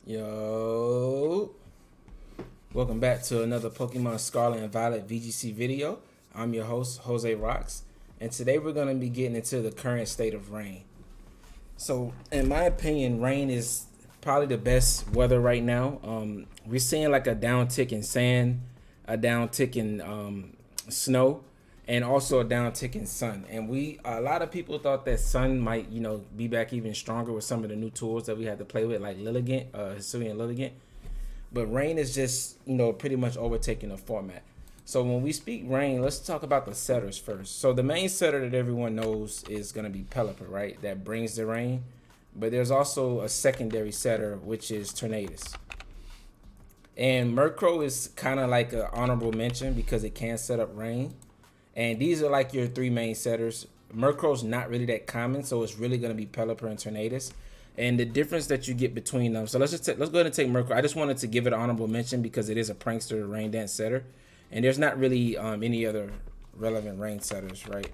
Yo, welcome back to another Pokemon Scarlet and Violet VGC video. I'm your host, Jose Rocks, and today we're going to be getting into the current state of rain. So, in my opinion, rain is probably the best weather right now. We're seeing like a downtick in sand, a downtick in snow, and also a downtick in sun. And a lot of people thought that sun might, be back even stronger with some of the new tools that we had to play with, like Lilligant, Hisuian Lilligant. But rain is just, pretty much overtaking the format. So when we speak rain, let's talk about the setters first. So the main setter that everyone knows is going to be Pelipper, right? That brings the rain. But there's also a secondary setter, which is Tornadus. And Murkrow is kind of like an honorable mention because it can set up rain. And these are like your three main setters. Murkrow's not really that common, so it's really going to be Pelipper and Tornadus. And the difference that you get between them. So let's go ahead and take Murkrow. I just wanted to give it an honorable mention because it is a prankster rain dance setter. And there's not really any other relevant rain setters, right?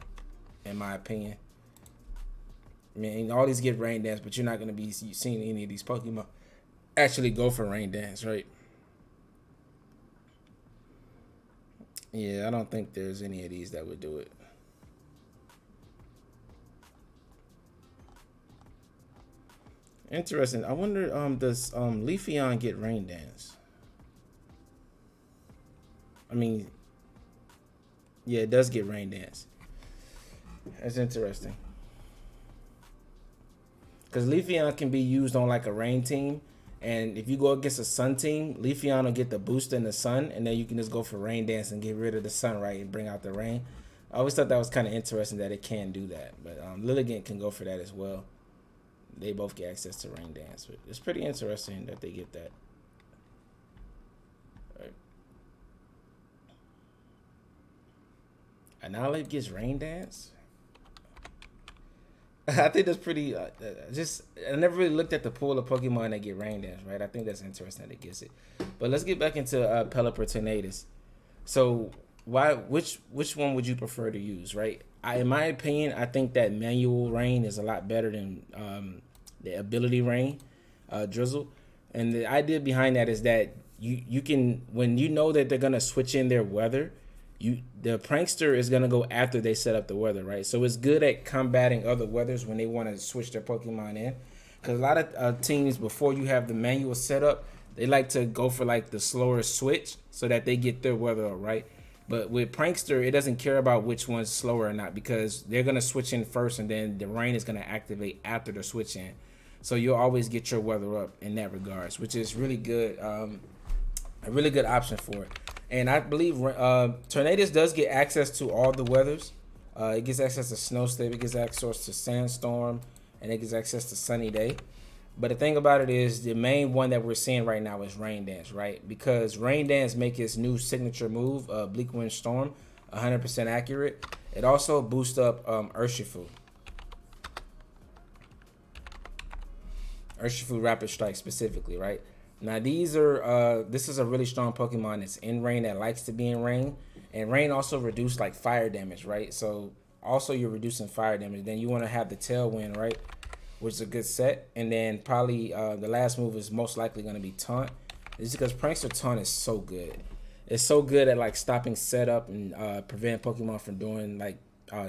In my opinion. I mean, all these get rain dance, but you're not going to be seeing any of these Pokemon actually go for rain dance, right? Yeah, I don't think there's any of these that would do it. Interesting. I wonder, does Leafeon get rain dance? I mean, yeah, it does get rain dance. That's interesting. Because Leafeon can be used on like a rain team. And if you go against a sun team, Leafeon will get the boost in the sun. And then you can just go for rain dance and get rid of the sun, right? And bring out the rain. I always thought that was kind of interesting that it can do that. But Lilligant can go for that as well. They both get access to rain dance. But it's pretty interesting that they get that. Right. Annihilate gets rain dance? I think that's pretty. I never really looked at the pool of Pokemon that get rain dance, right? I think that's interesting that it gets it. But let's get back into Pelipper Tornadus. So which one would you prefer to use, right? In my opinion, I think that manual rain is a lot better than the ability rain, drizzle. And the idea behind that is that you can, when you know that they're gonna switch in their weather, the prankster is gonna go after they set up the weather, right? So it's good at combating other weathers when they want to switch their Pokemon in, because a lot of teams, before you have the manual setup, they like to go for like the slower switch so that they get their weather up, right? But with prankster, it doesn't care about which one's slower or not, because they're gonna switch in first, and then the rain is gonna activate after the switch in. So you'll always get your weather up in that regards, which is really good, a really good option for it. And I believe Tornadus does get access to all the weathers. It gets access to Snow State, it gets access to Sandstorm, and it gets access to Sunny Day. But the thing about it is, the main one that we're seeing right now is Rain Dance, right? Because Rain Dance makes its new signature move, Bleak Wind Storm, 100% accurate. It also boosts up Urshifu. Urshifu Rapid Strike specifically, right? Now this is a really strong Pokemon that's in rain, that likes to be in rain. And rain also reduce like fire damage, right? So also you're reducing fire damage. Then you want to have the Tailwind, right? Which is a good set. And then probably the last move is most likely going to be Taunt. It's because Prankster Taunt is so good. It's so good at like stopping setup and prevent Pokemon from doing like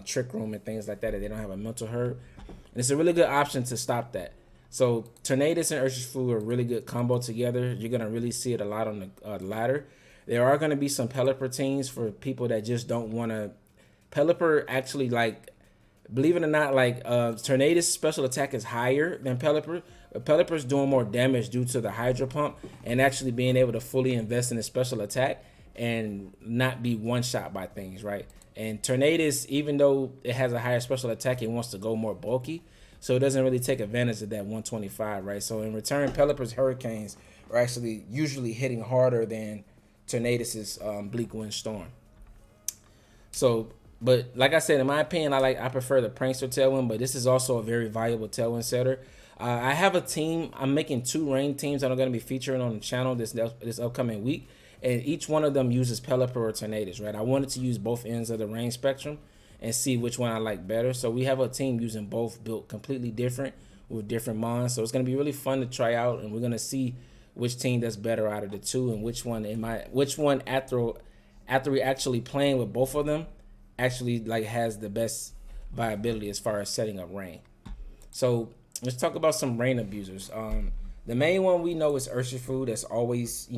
Trick Room and things like that if they don't have a mental hurt. And it's a really good option to stop that. So Tornadus and Urshifu are a really good combo together. You're going to really see it a lot on the ladder. There are going to be some Pelipper teams for people that just don't want to. Pelipper actually, like, believe it or not, like Tornadus special attack is higher than Pelipper. But Pelipper's doing more damage due to the Hydro Pump and actually being able to fully invest in a special attack and not be one-shot by things, right? And Tornadus, even though it has a higher special attack, it wants to go more bulky. So it doesn't really take advantage of that 125, right? So in return, Pelipper's Hurricanes are actually usually hitting harder than Tornadus's Bleak Wind Storm. So, but like I said, in my opinion, I prefer the Prankster Tailwind, but this is also a very valuable Tailwind setter. I have a team. I'm making 2 rain teams that are going to be featuring on the channel this upcoming week, and each one of them uses Pelipper or Tornadus, right? I wanted to use both ends of the rain spectrum and see which one I like better. So we have a team using both, built completely different with different mons. So it's going to be really fun to try out, and we're going to see which team does better out of the two, and which one after we actually playing with both of them actually like has the best viability as far as setting up Rain. So let's talk about some Rain abusers. The main one we know is Urshifu. That's always,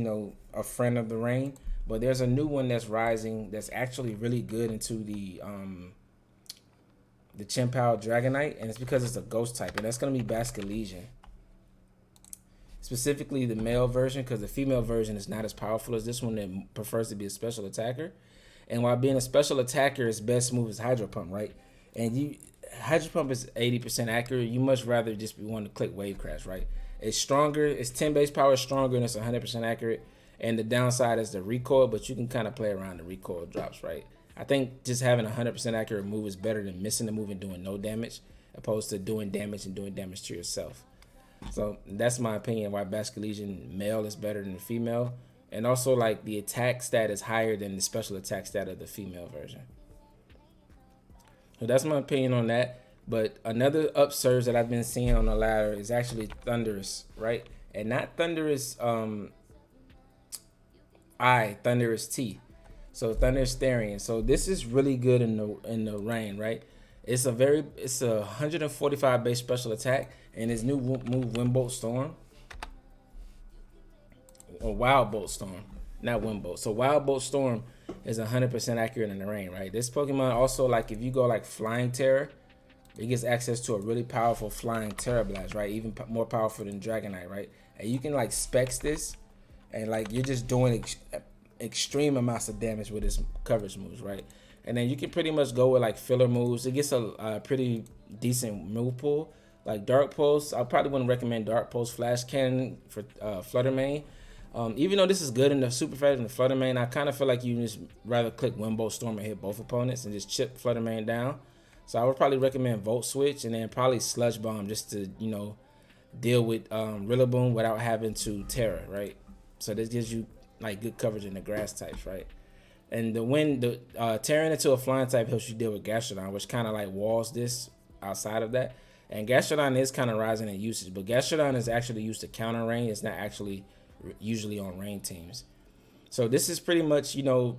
a friend of the Rain. But there's a new one that's rising that's actually really good into the Chien-Pao Dragonite, and it's because it's a ghost type, and that's gonna be Basculesian. Specifically the male version, because the female version is not as powerful as this one that prefers to be a special attacker. And while being a special attacker, its best move is Hydro Pump, right? And Hydro Pump is 80% accurate. You much rather just be one to click Wave Crash, right? It's stronger. Its 10 base power is stronger, and it's 100% accurate. And the downside is the recoil, but you can kind of play around the recoil drops, right? I think just having a 100% accurate move is better than missing the move and doing no damage, opposed to doing damage and doing damage to yourself. So that's my opinion why Basculesian male is better than the female. And also, like, the attack stat is higher than the special attack stat of the female version. So that's my opinion on that. But another upsurge that I've been seeing on the ladder is actually Thunderous, right? And not Thunderous Thunderous T. So Thunderous Therian. So this is really good in the Rain, right? It's a 145 base special attack, and his new move Windbolt Storm. Or Wild Bolt Storm, not Windbolt. So Wild Bolt Storm is 100% accurate in the Rain, right? This Pokemon also, like, if you go like Flying Terror, it gets access to a really powerful Flying Terror Blast, right? Even more powerful than Dragonite, right? And you can like specs this, and like you're just doing extreme amounts of damage with its coverage moves, right? And then you can pretty much go with like filler moves. It gets a pretty decent move pool. Like Dark Pulse, I probably wouldn't recommend Dark Pulse Flash Cannon for Flutter Mane. Even though this is good in the Super Fast and the Flutter Mane, I kind of feel like you just rather click Windbolt Storm and hit both opponents and just chip Flutter Mane down. So I would probably recommend Volt Switch and then probably Sludge Bomb just to, deal with Rillaboom without having to Terra, right? So this gives you like good coverage in the grass types, right? And tearing into a flying type helps you deal with Gastrodon, which kind of like walls this outside of that. And Gastrodon is kind of rising in usage, but Gastrodon is actually used to counter Rain. It's not actually usually on Rain teams. So this is pretty much, the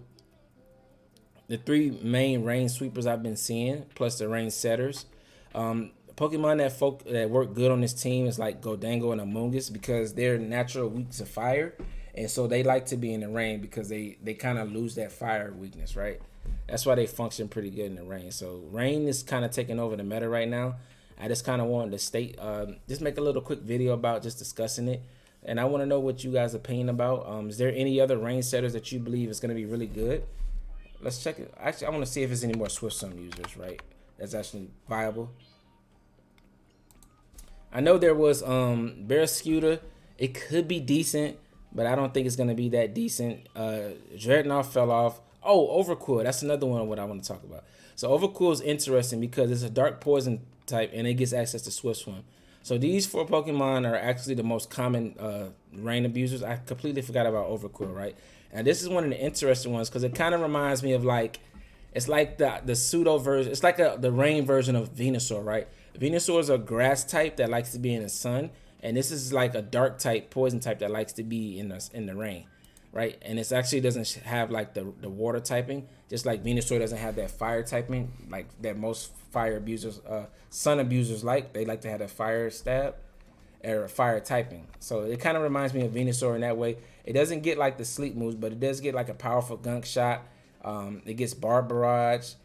three main Rain sweepers I've been seeing, plus the Rain setters. Pokemon that work good on this team is like Gholdengo and Amoonguss, because they're natural weak to fire, and so they like to be in the Rain because they kind of lose that fire weakness, right? That's why they function pretty good in the Rain. So Rain is kind of taking over the meta right now. I just kind of wanted to just make a little quick video about just discussing it. And I want to know what you guys' opinion about. Is there any other Rain setters that you believe is going to be really good? Let's check it. Actually, I want to see if there's any more SwiftSum users, right? That's actually viable. I know there was Barrascuda. It could be decent, but I don't think it's going to be that decent. Dreadnought fell off. Oh, Overcool. That's another one what I want to talk about. So Overcool is interesting because it's a dark poison type, and it gets access to Swift Swim. So these four Pokemon are actually the most common Rain abusers. I completely forgot about Overcool, right? And this is one of the interesting ones because it kind of reminds me of it's like the pseudo version. It's like the Rain version of Venusaur, right? Venusaur is a grass type that likes to be in the sun, and this is like a dark type, poison type that likes to be in the rain, right? And it actually doesn't have like the water typing, just like Venusaur doesn't have that fire typing, like that most fire abusers, sun abusers they like to have that fire stab or fire typing. So it kind of reminds me of Venusaur in that way. It doesn't get like the sleep moves, but it does get like a powerful gunk shot. It gets Barb Barrage.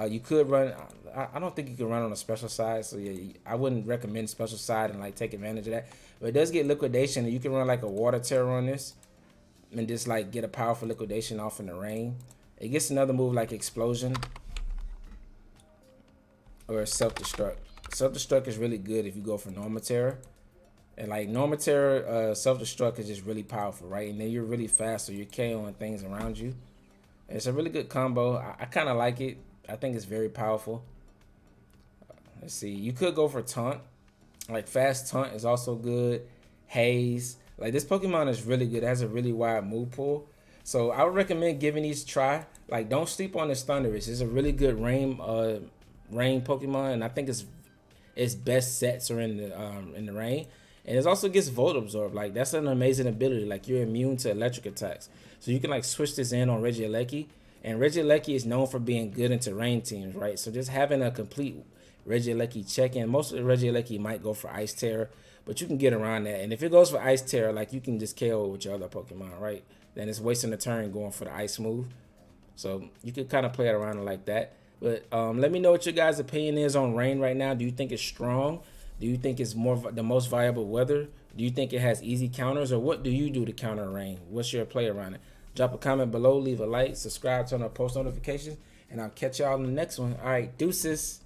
You could run. I don't think you can run on a special side, so yeah, I wouldn't recommend special side and like take advantage of that. But it does get liquidation, and you can run like a water terror on this, and just like get a powerful liquidation off in the rain. It gets another move like Explosion or Self-Destruct. Self-Destruct is really good if you go for Normal Terror. And like Normal Terror, Self-Destruct is just really powerful, right? And then you're really fast, so you're KOing things around you. And it's a really good combo. I kind of like it. I think it's very powerful. Let's see. You could go for Taunt. Like Fast Taunt is also good. Haze. Like this Pokemon is really good. It has a really wide move pool. So I would recommend giving these a try. Like don't sleep on this Thunderous. It's a really good rain Pokemon, and I think its best sets are in the rain. And it also gets Volt Absorb. Like, that's an amazing ability. Like, you're immune to electric attacks. So you can, like, switch this in on Regieleki. And Regieleki is known for being good in terrain teams, right? So just having a complete Regieleki check-in. Most of the Regieleki might go for Ice Terror, but you can get around that. And if it goes for Ice Terror, like, you can just KO it with your other Pokemon, right? Then it's wasting a turn going for the Ice move. So you could kind of play it around like that. But let me know what your guys' opinion is on Rain right now. Do you think it's strong? Do you think it's the most viable weather? Do you think it has easy counters? Or what do you do to counter Rain? What's your play around it? Drop a comment below, leave a like, subscribe, turn on post notifications, and I'll catch y'all in the next one. All right, deuces.